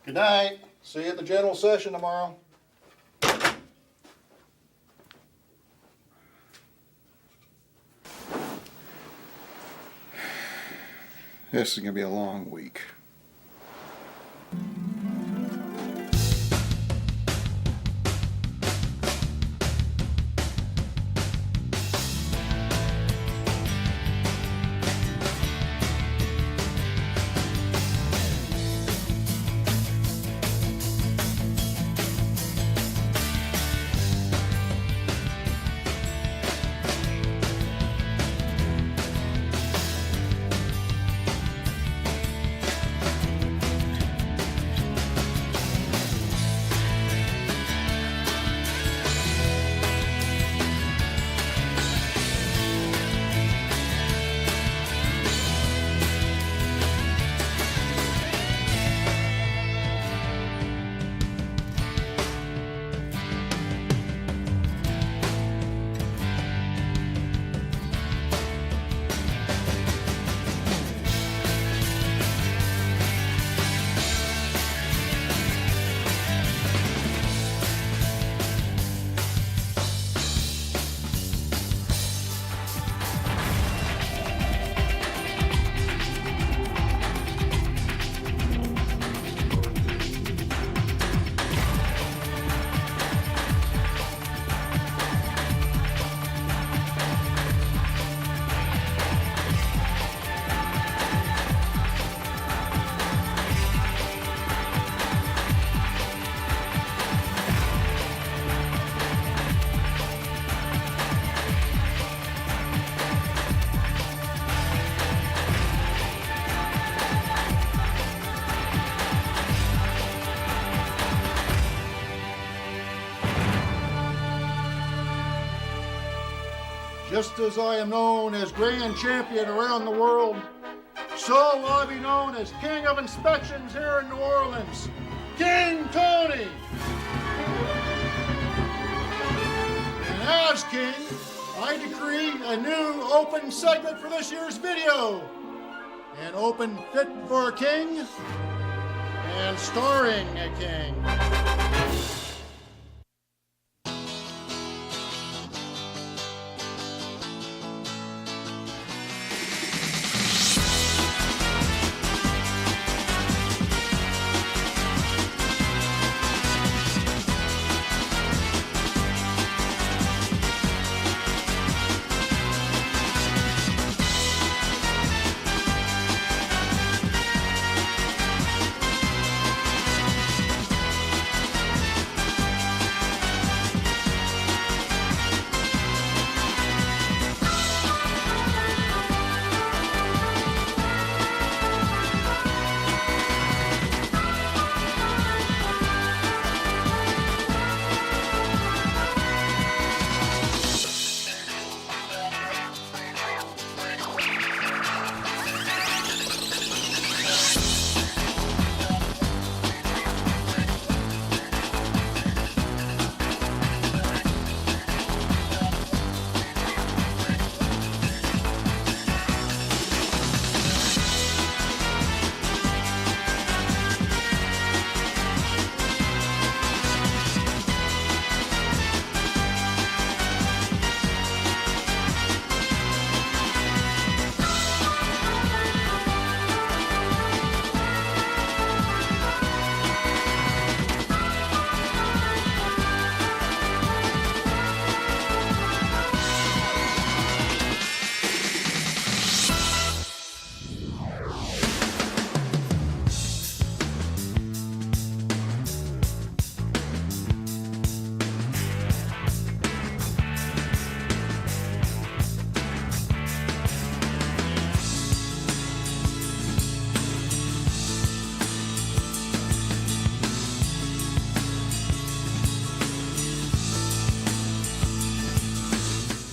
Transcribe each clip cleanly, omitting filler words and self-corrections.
Good night. See you at the general session tomorrow. This is going to be a long week. Just as I am known as Grand Champion around the world, so will I be known as King of Inspections here in New Orleans, King Tony. And as King, I decree a new open segment for this year's video. An open fit for a king and starring a king.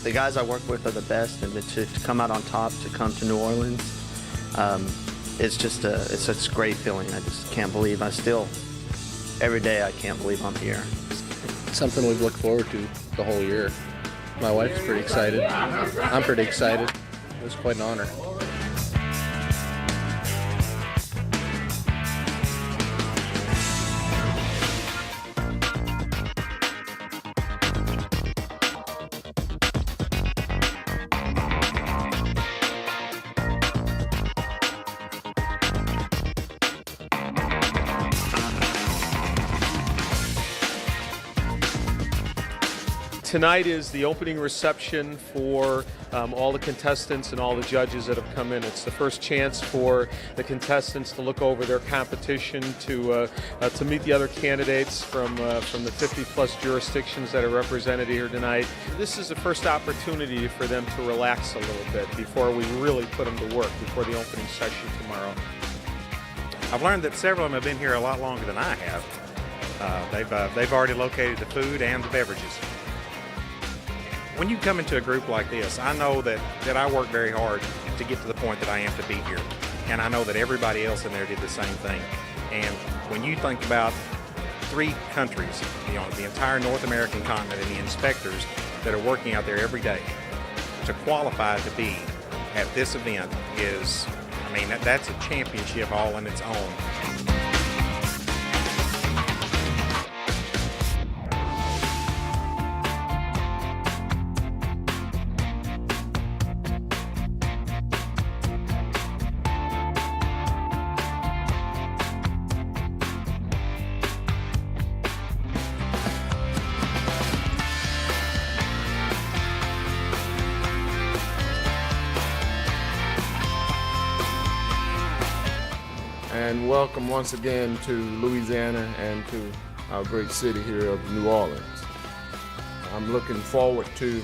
The guys I work with are the best, and to come out on top, to come to New Orleans, it's just it's a great feeling. I just can't believe every day I can't believe I'm here. It's something we've looked forward to the whole year. My wife's pretty excited. I'm pretty excited. It was quite an honor. Tonight is the opening reception for all the contestants and all the judges that have come in. It's the first chance for the contestants to look over their competition, to meet the other candidates from the 50-plus jurisdictions that are represented here tonight. This is the first opportunity for them to relax a little bit before we really put them to work, before the opening session tomorrow. I've learned that several of them have been here a lot longer than I have. They've already located the food and the beverages. When you come into a group like this, I know that I worked very hard to get to the point that I am to be here. And I know that everybody else in there did the same thing. And when you think about 3 countries, the entire North American continent, and the inspectors that are working out there every day, to qualify to be at this event is, that's a championship all in its own. And welcome once again to Louisiana and to our great city here of New Orleans. I'm looking forward to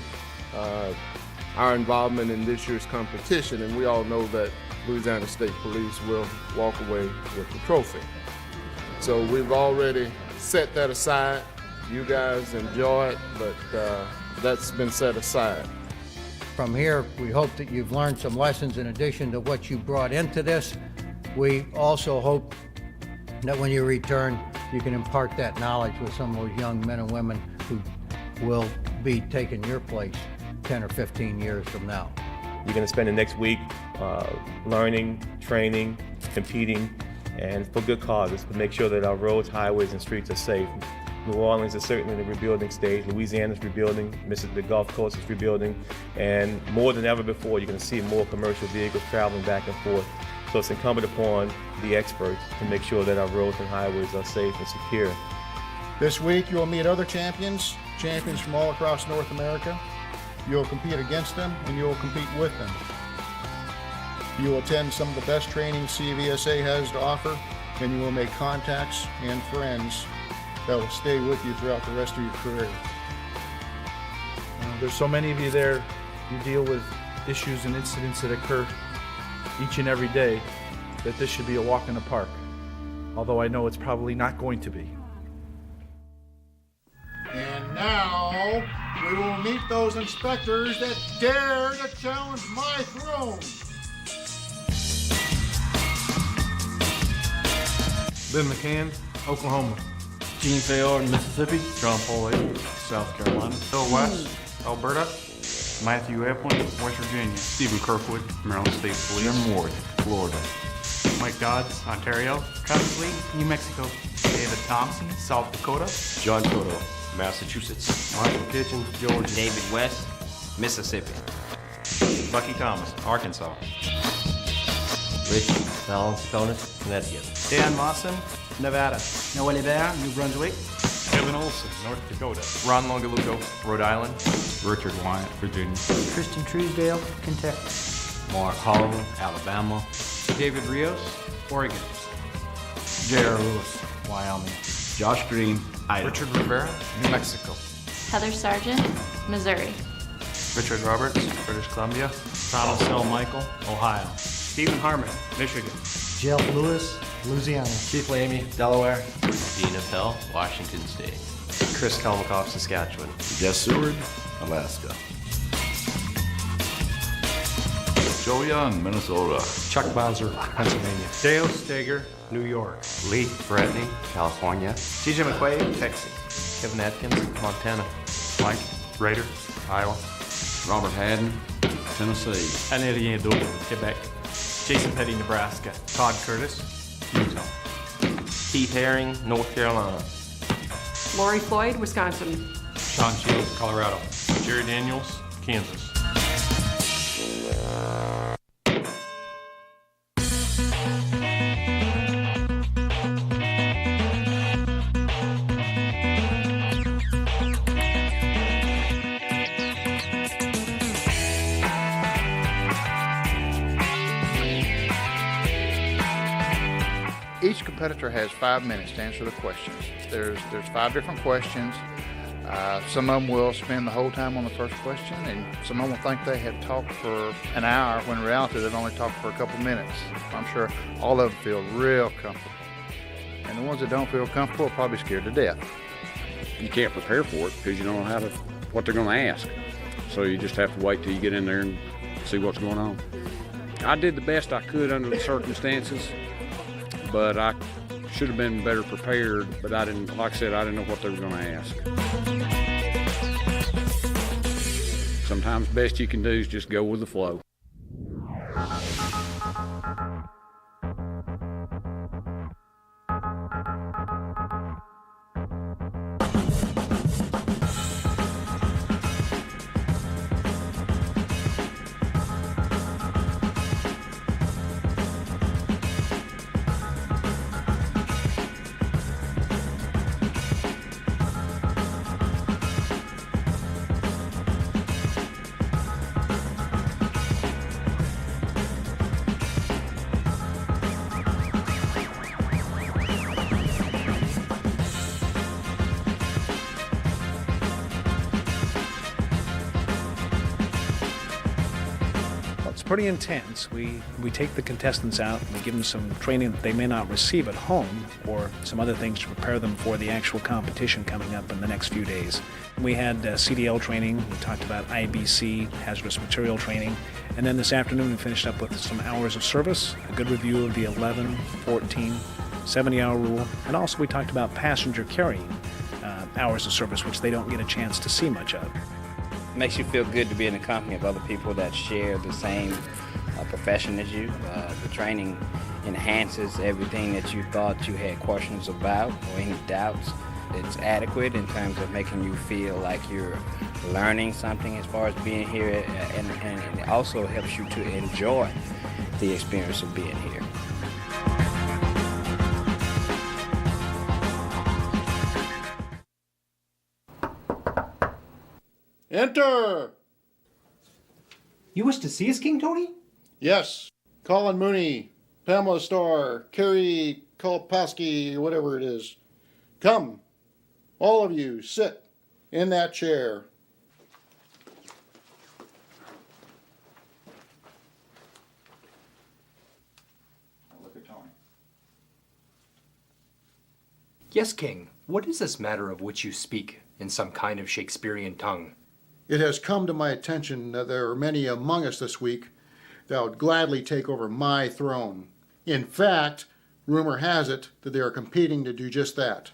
our involvement in this year's competition, and we all know that Louisiana State Police will walk away with the trophy. So we've already set that aside. You guys enjoy it, but that's been set aside. From here, we hope that you've learned some lessons in addition to what you brought into this. We also hope that when you return, you can impart that knowledge with some of those young men and women who will be taking your place 10 or 15 years from now. You're going to spend the next week learning, training, competing, and for good causes, to make sure that our roads, highways, and streets are safe. New Orleans is certainly in the rebuilding stage. Louisiana is rebuilding. Mississippi Gulf Coast is rebuilding. And more than ever before, you're going to see more commercial vehicles traveling back and forth. So it's incumbent upon the experts to make sure that our roads and highways are safe and secure. This week you will meet other champions from all across North America. You will compete against them and you will compete with them. You will attend some of the best training CVSA has to offer, and you will make contacts and friends that will stay with you throughout the rest of your career. There's so many of you there. You deal with issues and incidents that occur each and every day, that this should be a walk in the park, although I know it's probably not going to be. And now we will meet those inspectors that dare to challenge my throne. Ben McCann, Oklahoma. Gene Fayard, Mississippi. John Paul Avery, South Carolina. Bill West, Alberta. Matthew Epwin, West Virginia. Stephen Kirkwood, Maryland State Police. Jim Ward, Florida. Mike Dodds, Ontario. Travis Lee, New Mexico. David Thompson, South Dakota. John Toto, Massachusetts. Michael Kitchen, Georgia. David West, Mississippi. Bucky Thomas, Arkansas. Rich Valanciunas, Connecticut. Dan Mawson, Nevada. Noel Hébert, New Brunswick. Kevin Olson, North Dakota. Ron Longaluco, Rhode Island. Richard Wyatt, Virginia. Kristen Truesdale, Kentucky. Mark Holloway, Alabama. David Rios, Oregon. J.R. Lewis, Wyoming. Josh Green, Idaho. Richard Rivera, New Mexico. Heather Sargent, Missouri. Richard Roberts, British Columbia. Donald Snell Michael, Ohio. Stephen Harmon, Michigan. Jeff Lewis, Louisiana. Keith Lamy, Delaware. Dean Appel, Washington State. Chris Kalmakoff, Saskatchewan. Jess Seward, Alaska. Joe Young, Minnesota. Chuck Bowser, Pennsylvania. Dale Steger, New York. Lee Bretney, California. TJ McQuaid, Texas. Kevin Atkins, Montana. Mike Rader, Iowa. Robert Haddon, Tennessee. Anne Doble, Quebec. Jason Petty, Nebraska. Todd Curtis, Utah. Keith Herring, North Carolina. Lori Floyd, Wisconsin. Sean Shields, Colorado. Jerry Daniels, Kansas. Each competitor has 5 minutes to answer the questions. There's 5 different questions. Some of them will spend the whole time on the first question, and some of them will think they have talked for an hour when in reality they've only talked for a couple minutes. I'm sure all of them feel real comfortable. And the ones that don't feel comfortable are probably scared to death. You can't prepare for it because you don't know what they're going to ask. So you just have to wait till you get in there and see what's going on. I did the best I could under the circumstances, but I should have been better prepared, but I didn't, like I said, I didn't know what they were going to ask. Sometimes the best you can do is just go with the flow. Pretty intense. We take the contestants out and we give them some training that they may not receive at home, or some other things to prepare them for the actual competition coming up in the next few days. We had CDL training, we talked about IBC, hazardous material training, and then this afternoon we finished up with some hours of service, a good review of the 11, 14, 70-hour rule, and also we talked about passenger carrying hours of service, which they don't get a chance to see much of. It makes you feel good to be in the company of other people that share the same profession as you. The training enhances everything that you thought you had questions about or any doubts. It's adequate in terms of making you feel like you're learning something as far as being here, and it also helps you to enjoy the experience of being here. Enter! You wish to see us, King Tony? Yes. Colin Mooney, Pamela Starr, Carrie Kolpaski, whatever it is. Come. All of you, sit in that chair. Look at Tony. Yes, King. What is this matter of which you speak in some kind of Shakespearean tongue? It has come to my attention that there are many among us this week that would gladly take over my throne. In fact, rumor has it that they are competing to do just that.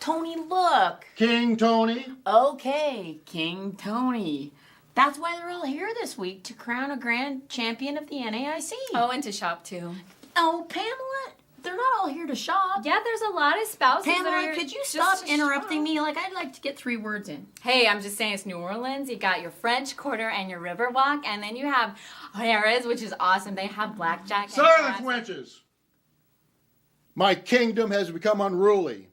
Tony, look. King Tony? Okay, King Tony. That's why they're all here this week, to crown a grand champion of the NAIC. Oh, and to shop too. Oh, Pamela, they're not all here to shop. Yeah, there's a lot of spouses that Pamela, are could you just stop to interrupting shop. me? Like, I'd like to get 3 words in. Hey, I'm just saying it's New Orleans. You got your French Quarter and your Riverwalk, and then you have Harrah's, which is awesome. They have blackjack. Silence, wenches! My kingdom has become unruly.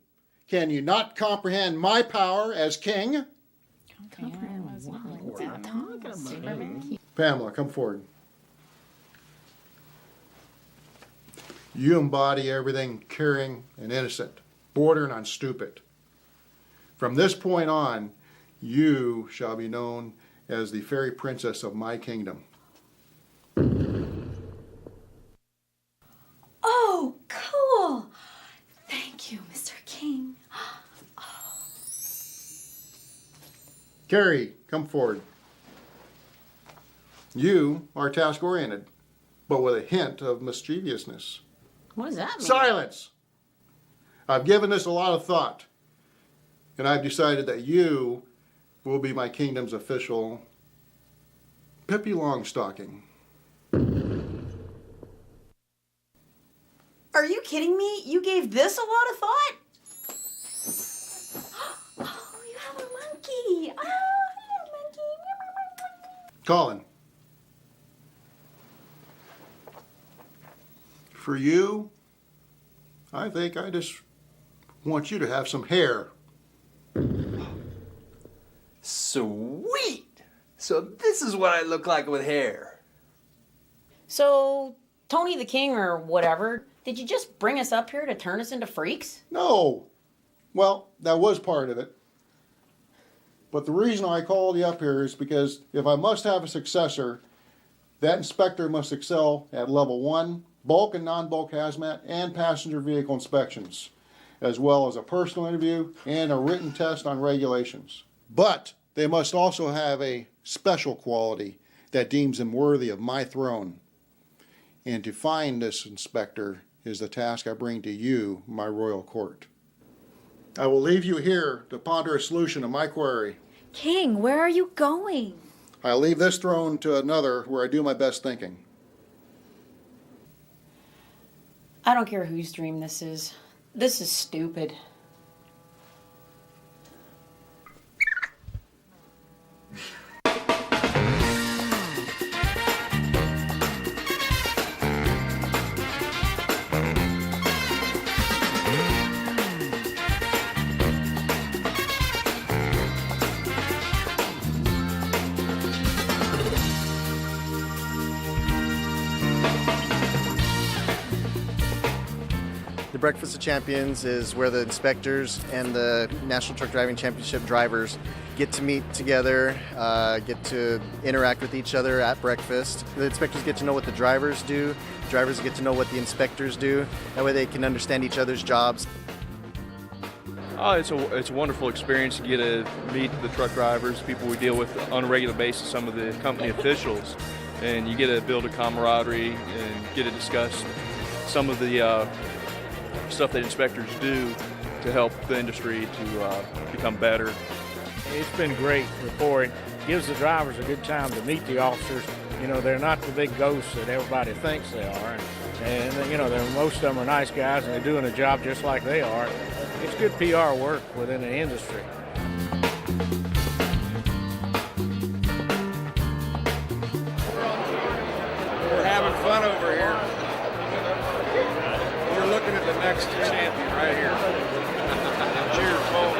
Can you not comprehend my power as king? Pamela, come forward. You embody everything caring and innocent, bordering on stupid. From this point on, you shall be known as the fairy princess of my kingdom. Oh, cool. Thank you, Mr. King. Carrie, come forward. You are task-oriented, but with a hint of mischievousness. What does that mean? Silence! I've given this a lot of thought, and I've decided that you will be my kingdom's official Pippi Longstocking. Are you kidding me? You gave this a lot of thought? Oh, you have a monkey. Oh, hello, monkey. Colin. For you, I think I just want you to have some hair. Sweet! So this is what I look like with hair. So, Tony the King or whatever, Did you just bring us up here to turn us into freaks? No. Well, that was part of it. But the reason I called you up here is because if I must have a successor, that inspector must excel at level 1, bulk and non-bulk hazmat, and passenger vehicle inspections, as well as a personal interview and a written test on regulations. But they must also have a special quality that deems them worthy of my throne. And to find this inspector is the task I bring to you, my royal court. I will leave you here to ponder a solution to my query. King, where are you going? I leave this throne to another where I do my best thinking. I don't care whose dream this is. This is stupid. The Breakfast of Champions is where the inspectors and the National Truck Driving Championship drivers get to meet together, get to interact with each other at breakfast. The inspectors get to know what the drivers do. Drivers get to know what the inspectors do. That way they can understand each other's jobs. Oh, it's a wonderful experience to get to meet the truck drivers, people we deal with on a regular basis, some of the company officials, and you get to build a camaraderie and get to discuss some of the stuff that inspectors do to help the industry to become better. It's been great rapport. It gives the drivers a good time to meet the officers. You know, they're not the big ghosts that everybody thinks they are. And you know, most of them are nice guys and they're doing a job just like they are. It's good PR work within the industry. We're having fun over here. We're looking at the next champion right here. Cheers, folks.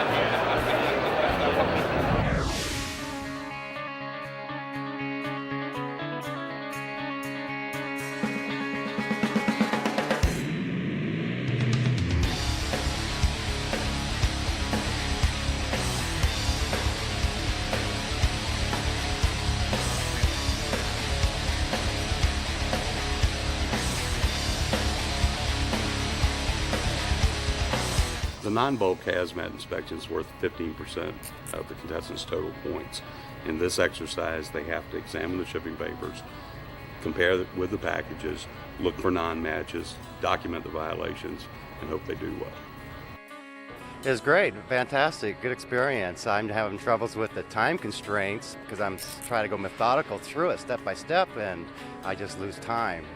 The non-bulk hazmat inspection is worth 15% of the contestants' total points. In this exercise, they have to examine the shipping papers, compare it with the packages, look for non-matches, document the violations, and hope they do well. It was great, fantastic, good experience. I'm having troubles with the time constraints because I'm trying to go methodical through it step by step, and I just lose time.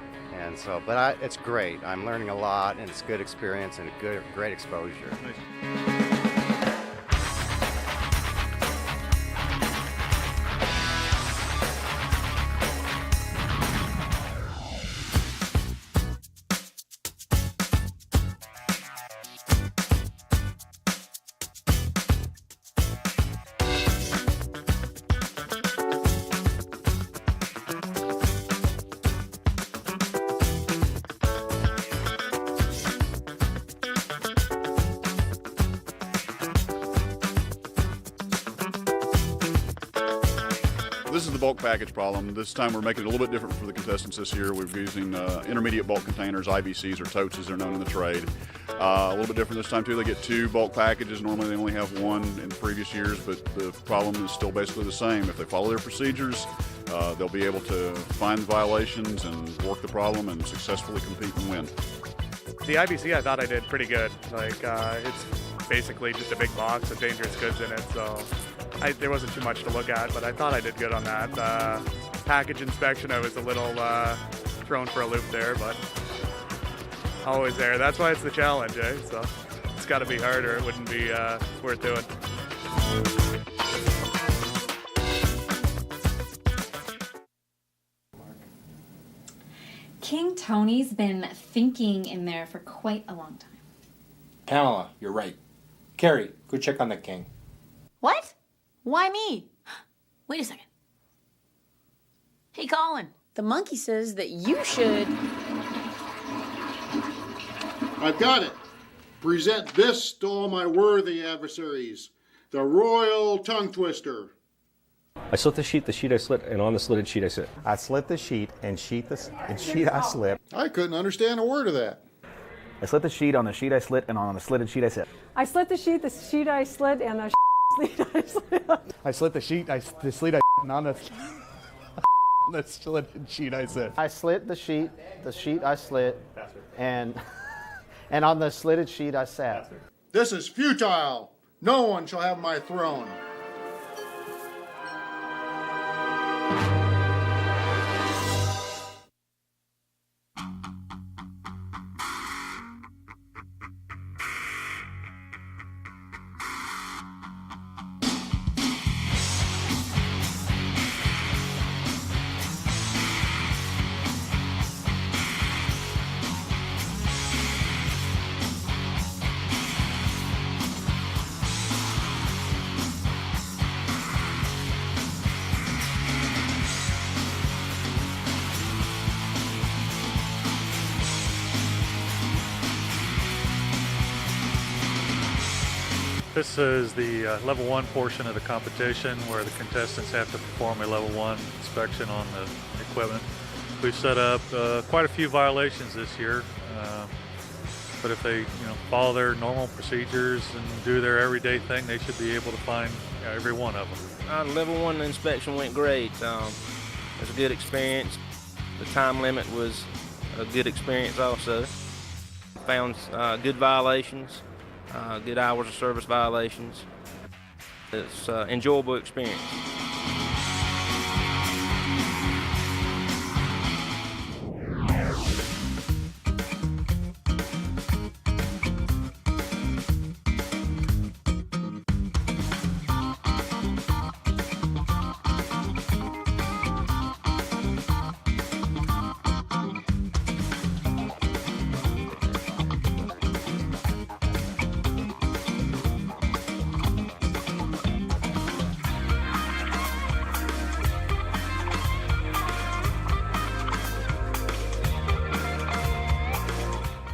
And so, but it's great. I'm learning a lot, and it's good experience and great exposure. This is the bulk package problem. This time we're making it a little bit different for the contestants this year. We're using intermediate bulk containers, IBCs or totes as they're known in the trade. A little bit different this time too. They get 2 bulk packages. Normally they only have 1 in previous years, but the problem is still basically the same. If they follow their procedures, they'll be able to find the violations and work the problem and successfully compete and win. The IBC I thought I did pretty good. Like it's basically just a big box with dangerous goods in it, so there wasn't too much to look at, but I thought I did good on that. Package inspection, I was a little thrown for a loop there, but always there. That's why it's the challenge, eh? So it's got to be harder. It wouldn't be worth doing. King Tony's been thinking in there for quite a long time. Pamela, you're right. Carrie, go check on the king. What? Why me? Wait a second. Hey, Colin, the monkey says that you should... I've got it. Present this to all my worthy adversaries, the Royal Tongue Twister. I slit the sheet I slit, and on the slitted sheet I sit. I slit the sheet, and sheet I slit. I couldn't understand a word of that. I slit the sheet, on the sheet I slit, and on the slitted sheet I sit. I slit the sheet I slit, and the sheet I slit. I slit the sheet, the sleet I and on the slitted sheet I sit. I slit the sheet I slit, and on the slitted sheet I sat. This is futile. No one shall have my throne. This is the level 1 portion of the competition where the contestants have to perform a level 1 inspection on the equipment. We've set up quite a few violations this year, but if they follow their normal procedures and do their everyday thing, they should be able to find every one of them. Level 1 inspection went great. It was a good experience. The time limit was a good experience also. Found good violations. Good hours of service violations. It's an enjoyable experience.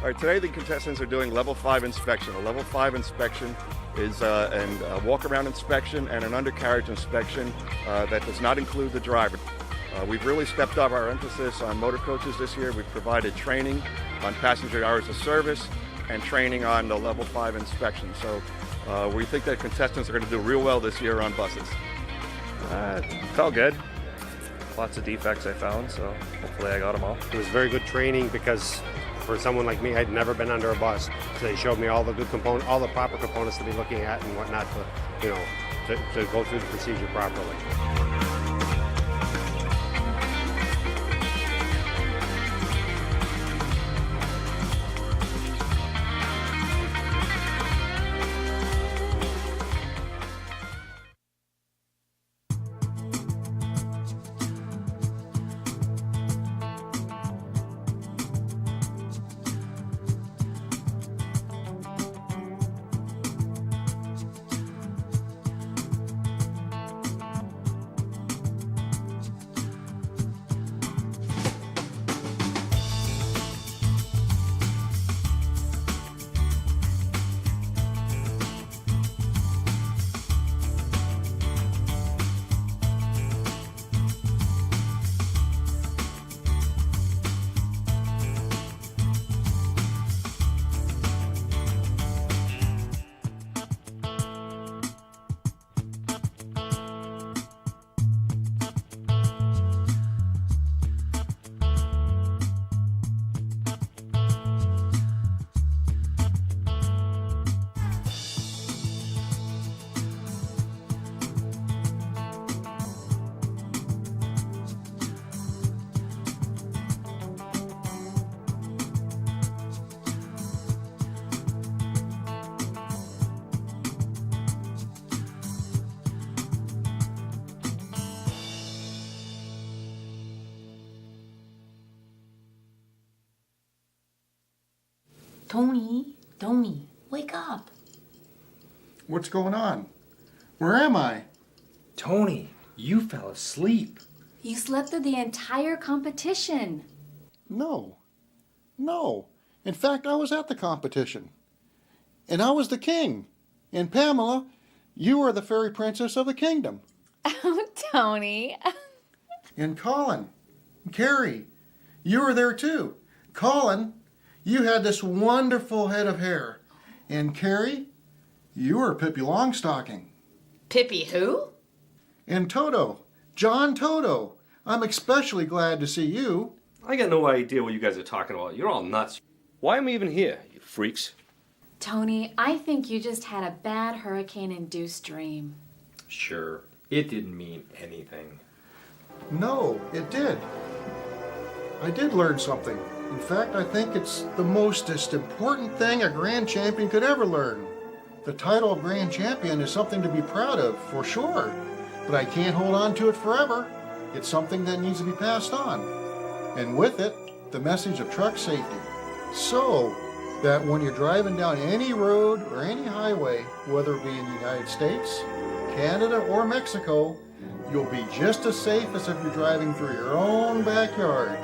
All right, today the contestants are doing level 5 inspection. A level 5 inspection is a walk-around inspection and an undercarriage inspection that does not include the driver. We've really stepped up our emphasis on motor coaches this year. We've provided training on passenger hours of service and training on the level 5 inspection. So we think that contestants are going to do real well this year on buses. Felt good. Lots of defects I found, so hopefully I got them all. It was very good training because for someone like me, I'd never been under a bus, so they showed me all the good components, all the proper components to be looking at and whatnot to go through the procedure properly. Tony, wake up. What's going on? Where am I? Tony, you fell asleep. You slept through the entire competition. No. In fact, I was at the competition. And I was the king. And Pamela, you are the fairy princess of the kingdom. Oh, Tony. And Colin, Carrie, you were there too. Colin, you had this wonderful head of hair. And Carrie, you were Pippi Longstocking. Pippi who? And Toto, John Toto, I'm especially glad to see you. I got no idea what you guys are talking about. You're all nuts. Why am I even here, you freaks? Tony, I think you just had a bad hurricane-induced dream. Sure, it didn't mean anything. No, it did. I did learn something. In fact, I think it's the most important thing a grand champion could ever learn. The title of grand champion is something to be proud of, for sure. But I can't hold on to it forever. It's something that needs to be passed on. And with it, the message of truck safety. So that when you're driving down any road or any highway, whether it be in the United States, Canada, or Mexico, you'll be just as safe as if you're driving through your own backyard.